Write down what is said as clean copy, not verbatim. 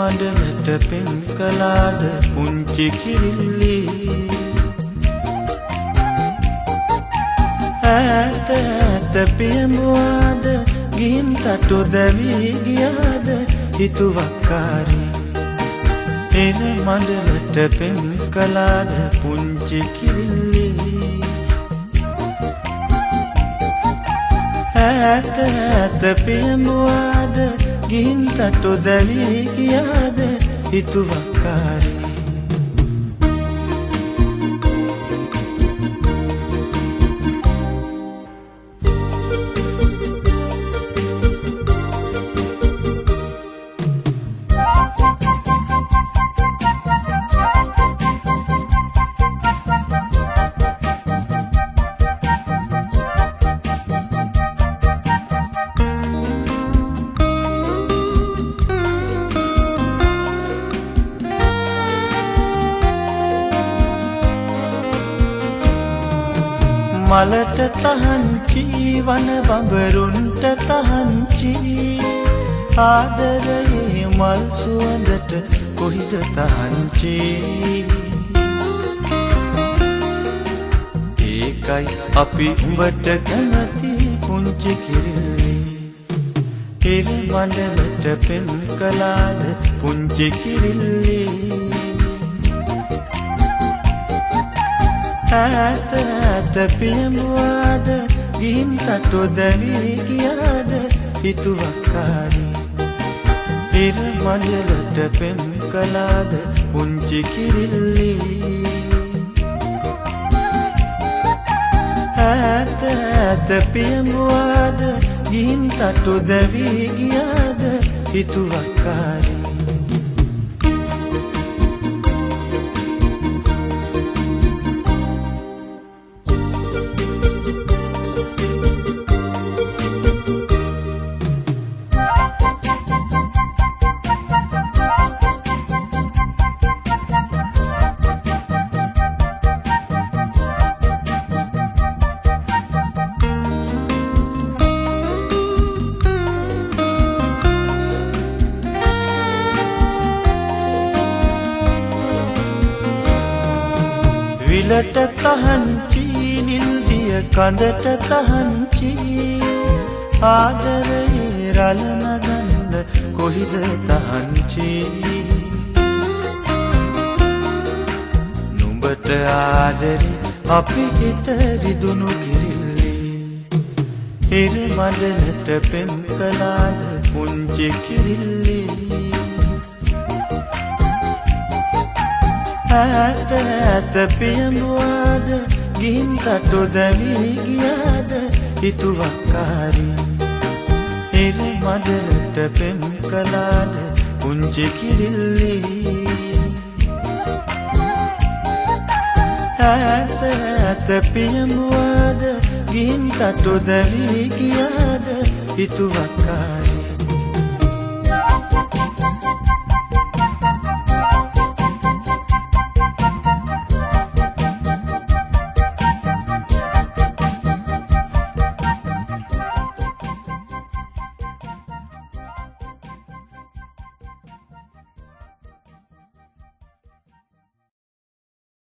මඩලට පෙම් කළාද පුංචි කිරිල්ලි ඈත ඈත පියඹුවාද ගිහින් තටු දැවී ගියාද හිතුවක්කාරී එන මඩලට පෙම් කළාද පුංචි කිරිල්ලි ඈත ඈත පියඹුවාද ගිහින් තටු දැවී ගියාද හිතුවක්කාරී මලට තහංචි වන බඹරුන්ට තහංචි ආදරයේ මල් සුවඳට කොහිද තහංචි ඒකයි අපි උඹට කැමති පුංචි කිරිල්ලි හිර මඩලට පෙම් කළාද පුංචි කිරිල්ලි ඈත ඈත පියඹුවාද ගිහින් තටු දැවී ගියාද හිතුවක්කාරී හිර මඩලට පෙම් කළාද පුංචි කිරිල්ලි ඈත ඈත පියඹුවාද ගිහින් තටු දැවී ගියාද හිතුවක්කාරී විලට තහංචි නිල්දිය කඳට තහංචි ආදරයේ රළ නගන්න කොහිද තහංචි නුඹට ආදරේ අපි හිත රිදුණු කිරිල්ලි හිර මඩලට පෙම් කළාද පුංචි කිරිල්ලි ඈත ඈත පියඹුවාද ගිහින් තටු දැවී ගියාද හිතුවක්කාරී හිර මඩලට පෙම් කළාද පුංචි කිරිල්ලි ඈත ඈත පියඹුවාද ගිහින් තටු දැවී ගියාද හිතුවක්කාරී